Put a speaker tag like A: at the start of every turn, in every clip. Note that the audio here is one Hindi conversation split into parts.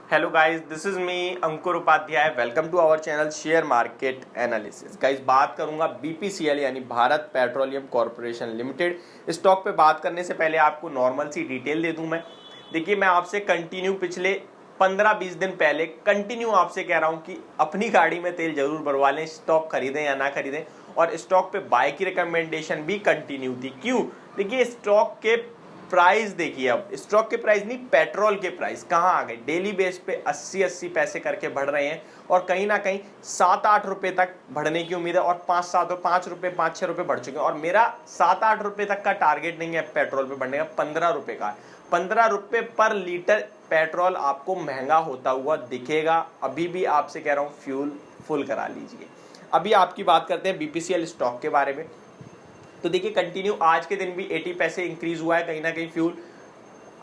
A: Hello guys, this is me Ankur Upadhyay. Welcome to our channel share market analysis. Guys, बात करूंगा बीपीसीएल यानी Bharat petroleum corporation limited stock पे। बात करने से पहले आपको नॉर्मल सी डिटेल दे दूं मैं। देखिए, मैं आपसे कंटिन्यू पिछले 15-20 दिन पहले कंटिन्यू आपसे कह रहा हूं कि अपनी गाड़ी में तेल जरूर भरवा लें, स्टॉक खरीदें या ना खरीदें। और स्टॉक पे बाय की रिकमेंडेशन भी कंटिन्यू थी। क्यों? देखिए, स्टॉक के प्राइस देखिए, अब स्टॉक के प्राइस नहीं, पेट्रोल के प्राइस कहां आ गए। डेली बेस पे 80-80 पैसे करके बढ़ रहे हैं और कहीं ना कहीं 7-8 रुपए तक बढ़ने की उम्मीद है। और 5 रुपए 5-6 रुपए बढ़ चुके हैं। और मेरा 7-8 रुपए तक का टारगेट नहीं है पेट्रोल पे बढ़ने का, 15 रुपए का। 15 रुपए पर लीटर पेट्रोल आपको महंगा होता हुआ दिखेगा। अभी भी आपसे कह रहा हूं, फ्यूल फुल करा लीजिए। अभी आपकी बात करते हैं बीपीसीएल स्टॉक के बारे में। तो देखिए, कंटिन्यू आज के दिन भी 80 पैसे इंक्रीज हुआ है कहीं ना कहीं फ्यूल।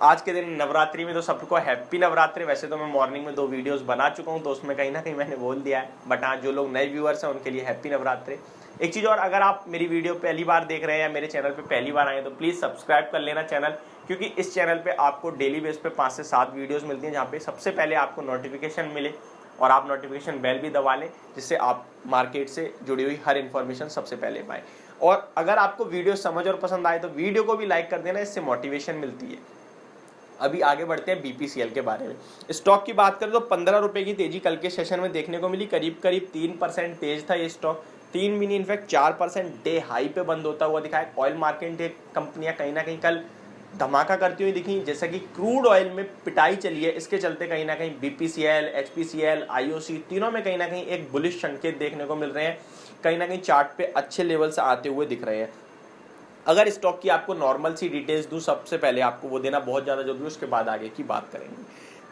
A: आज के दिन नवरात्रि में तो सबको हैप्पी नवरात्रि। वैसे तो मैं मॉर्निंग में 2 वीडियोस बना चुका हूं, तो उसमें कहीं ना कहीं मैंने बोल दिया है, बट हाँ, जो लोग नए व्यूअर्स हैं उनके लिए हैप्पी नवरात्रि। एक चीज़ और, अगर आप मेरी वीडियो पहली बार देख रहे हैं या मेरे चैनल पे पहली बार आए हैं तो प्लीज़ सब्सक्राइब कर लेना चैनल, क्योंकि इस चैनल पे आपको डेली बेस पे 5 से 7 वीडियोस मिलती हैं, जहाँ पे सबसे पहले आपको नोटिफिकेशन मिले और आप नोटिफिकेशन बेल भी दबा लें, जिससे आप मार्केट से जुड़ी हुई हर इन्फॉर्मेशन सबसे पहले पाएं। और अगर आपको वीडियो समझ और पसंद आए तो वीडियो को भी लाइक कर देना, इससे मोटिवेशन मिलती है। अभी आगे बढ़ते हैं बीपीसीएल के बारे में। स्टॉक की बात करें तो 15 रुपए की तेजी कल के सेशन में देखने को मिली। करीब 3% तेज था ये स्टॉक। 3 भी नहीं, इनफैक्ट 4% डे हाई पे बंद होता हुआ दिखा है। ऑयल मार्केट कंपनियां कहीं ना कहीं कल धमाका करती हुई दिखी, जैसा कि क्रूड ऑयल में पिटाई चली है, इसके चलते कहीं ना कहीं बीपीसीएल, एचपीसीएल, आईओसी तीनों में कहीं ना कहीं एक बुलिश संकेत देखने को मिल रहे हैं। कहीं ना कहीं चार्ट पे अच्छे लेवल से आते हुए दिख रहे हैं। अगर स्टॉक की आपको नॉर्मल सी डिटेल्स दूं, सबसे पहले आपको वो देना बहुत ज़्यादा जरूरी है, उसके बाद आगे की बात करेंगे।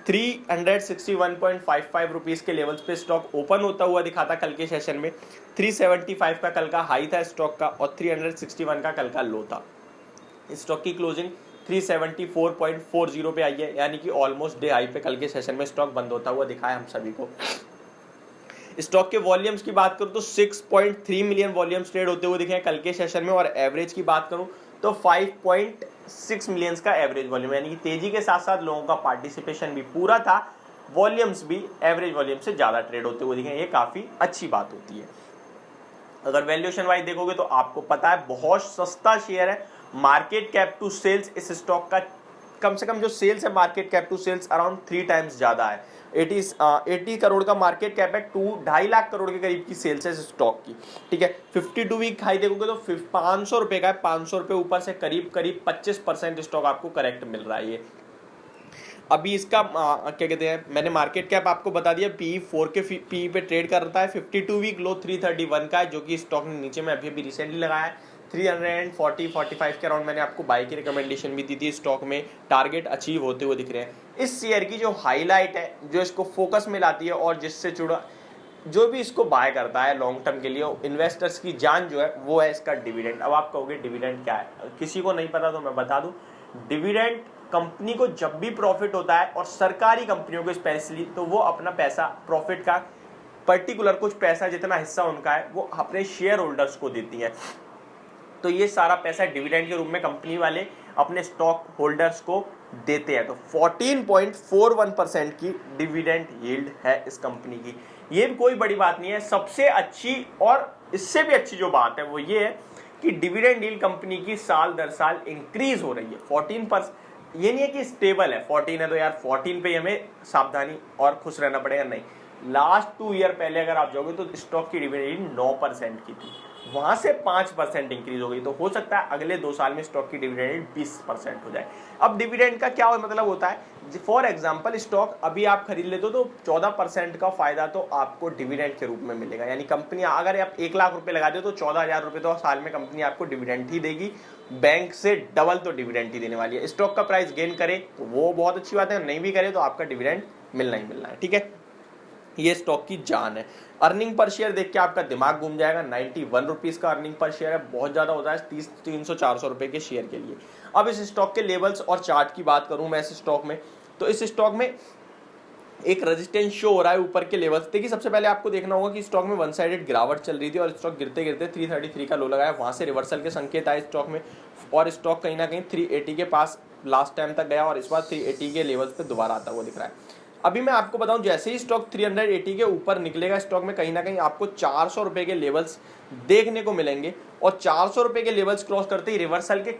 A: 361.55 रुपीज़ के लेवल्स पे स्टॉक ओपन होता हुआ दिखा था कल के सेशन में। 375 का कल का हाई था स्टॉक का और 361 का कल का लो था। स्टॉक की क्लोजिंग 374.40 पे आई है, यानी कि ऑलमोस्ट डे हाई पे कल के सेशन में स्टॉक बंद होता हुआ दिखा है हम सभी को। स्टॉक के वॉल्यूम्स की बात करूं तो 6.3 मिलियन वॉल्यूम्स ट्रेड होते हुए दिखे हैं कल के सेशन में। और एवरेज की बात करूं तो 5.6 मिलियंस का एवरेज वॉल्यूम, यानी कि तेजी के साथ साथ लोगों का पार्टिसिपेशन भी पूरा था। वॉल्यूम्स भी एवरेज वॉल्यूम से ज्यादा ट्रेड होते हुए दिखे, ये काफी अच्छी बात होती है। अगर वैल्यूएशन वाइज देखोगे तो आपको पता है बहुत सस्ता शेयर है। मार्केट कैप टू सेल्स इस स्टॉक का कम से कम जो सेल्स है, market cap to sales around 3 times ज्यादा है। 80 करोड़ का मार्केट कैप है, 2.5 लाख करोड़ के करीब की सेल्स है इस स्टॉक की। ठीक है, 52 वीक हाई देखोगे तो 500 रुपए का है। 500 रुपए ऊपर से करीब 25% स्टॉक आपको करेक्ट मिल रहा है ये। अभी इसका क्या कहते हैं, मैंने मार्केट कैप आपको बता दिया। पी 4 के पी पे ट्रेड कर रहा है। 52 वीक लो 331 का है, जो कि स्टॉक ने नीचे में अभी अभी रिसेंटली लगाया है। 340-45 के अराउंड मैंने आपको बाई की रिकमेंडेशन भी दी थी। स्टॉक में टारगेट अचीव होते हुए दिख रहे हैं। इस शेयर की जो हाईलाइट है, जो इसको फोकस में लाती है और जिससे जुड़ा जो भी इसको बाय करता है लॉन्ग टर्म के लिए, इन्वेस्टर्स की जान जो है वो है इसका डिविडेंड। अब आप कहोगे डिविडेंड क्या है, किसी को नहीं पता तो मैं बता दूं। डिविडेंड कंपनी को जब भी प्रॉफिट होता है, और सरकारी कंपनियों को स्पेशली, तो वो अपना पैसा, प्रॉफिट का पर्टिकुलर कुछ पैसा, जितना हिस्सा उनका है, वो अपने शेयर होल्डर्स को देती है। तो ये सारा पैसा डिविडेंड के रूप में कंपनी वाले अपने स्टॉक होल्डर्स को देते हैं। तो 14.41% की डिविडेंड यील्ड है इस कंपनी की। ये भी कोई बड़ी बात नहीं है। सबसे अच्छी और इससे भी अच्छी जो बात है वो ये है कि डिविडेंड यील्ड कंपनी की साल दर साल इंक्रीज हो रही है। 14%, ये नहीं है कि स्टेबल है। 14 है तो यार 14 पे हमें सावधानी और खुश रहना पड़ेगा, नहीं। लास्ट 2 ईयर पहले अगर आप जाओगे तो स्टॉक की डिविडेंड 9% की थी, वहां से 5% इंक्रीज हो गई। तो हो सकता है अगले 2 साल में स्टॉक की डिविडेंड 20% हो जाए। अब डिविडेंड का क्या मतलब होता है, फॉर एग्जांपल स्टॉक अभी आप खरीद लेते हो तो 14% का फायदा तो आपको डिविडेंड के रूप में मिलेगा। यानी कंपनी, अगर आप 1 लाख रुपए लगा दो तो 14,000 रुपए तो साल में कंपनी आपको डिविडेंड ही देगी। बैंक से डबल तो डिविडेंड ही देने वाली है। स्टॉक का प्राइस गेन करे तो वो बहुत अच्छी बात है, नहीं भी करे तो आपका डिविडेंड मिलना ही मिलना है। ठीक है, ये स्टॉक की जान है। अर्निंग पर शेयर देख के आपका दिमाग घूम जाएगा। 91 रुपीज का अर्निंग पर शेयर है, बहुत ज्यादा होता है 300-400 रुपए के शेयर के लिए। अब इस स्टॉक के लेवल्स और चार्ट की बात करूं मैं इस स्टॉक में, तो इस स्टॉक में एक रेजिस्टेंस शो हो रहा है ऊपर के लेवल्स। देखिए, सबसे पहले आपको देखना होगा कि स्टॉक में वन साइडेड गिरावट चल रही थी और स्टॉक गिरते गिरते 333 का लो लगाया, वहां से रिवर्सल के संकेत आए स्टॉक में, और स्टॉक कहीं ना कहीं 380 के पास लास्ट टाइम तक गया और इस बार 380 के लेवल्स पे दोबारा आता हुआ दिख रहा है। अभी मैं आपको बताऊं, जैसे ही स्टॉक 380 के ऊपर निकलेगा, स्टॉक में कहीं ना कहीं आपको 400 रुपए के लेवल्स देखने को मिलेंगे, और 400 रुपए के लेवल्स क्रॉस करते ही रिवर्सल के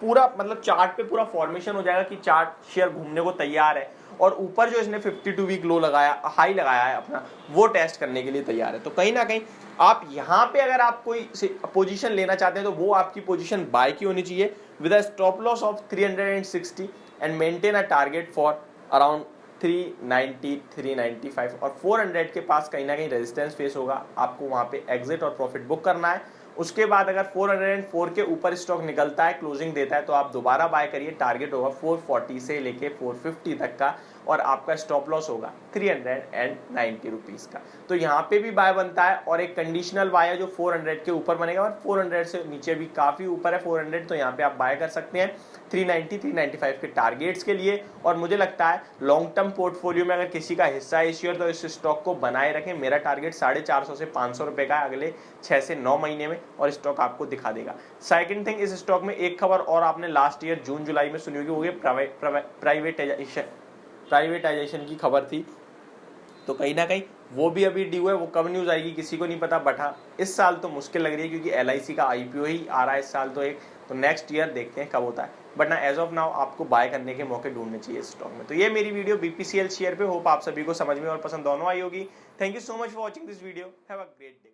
A: पूरा मतलब चार्ट पे पूरा फॉर्मेशन हो जाएगा कि चार्ट शेयर घूमने को तैयार है, और ऊपर जो इसने 52 वीक लो लगाया, हाई लगाया है अपना, वो टेस्ट करने के लिए तैयार है। तो कहीं ना कहीं आप यहाँ पे अगर आप कोई पोजीशन लेना चाहते हैं तो वो आपकी पोजीशन बाय की होनी चाहिए with a stop loss of 360 and maintain a target for around 390 395, और 400 के पास कहीं ना कहीं रेजिस्टेंस फेस होगा, आपको वहां पे एग्जिट और प्रॉफिट बुक करना है। उसके बाद अगर 404 के ऊपर स्टॉक निकलता है, क्लोजिंग देता है, तो आप दोबारा बाय करिए। टारगेट होगा 440 से लेके 450 तक का, और आपका स्टॉप लॉस होगा 390 रुपीज का। तो यहाँ पे भी बाय बनता है, और एक कंडीशनल बाय है जो 400 के ऊपर बनेगा, और 400 से नीचे भी काफी ऊपर है 400, तो यहाँ पे आप बाय कर सकते हैं 390 395 के टारगेट्स के लिए। और मुझे लगता है लॉन्ग टर्म पोर्टफोलियो में अगर किसी का हिस्सा है इस ईयर, तो इस स्टॉक को बनाए रखें। मेरा टारगेट 450 से 500 रुपए का है अगले 6 से 9 महीने में, और स्टॉक आपको दिखा देगा। सेकंड थिंग, इस स्टॉक में एक खबर और आपने लास्ट ईयर जून जुलाई में सुनी होगी, वो ये प्राइवेटाइजेशन की खबर थी। तो कहीं ना कहीं वो भी अभी ड्यू है, वो कब न्यूज आएगी किसी को नहीं पता, बट हाँ इस साल तो मुश्किल लग रही है, क्योंकि LIC का IPO ही आ रहा है इस साल, तो नेक्स्ट ईयर देखते हैं कब होता है। बट ना एज ऑफ नाउ आपको बाय करने के मौके ढूंढने चाहिए स्टॉक में। तो ये मेरी वीडियो BPCL शेयर पे, होप आप सभी को समझ में और पसंद दोनों आई होगी। Thank you so much for watching this video, have a great day.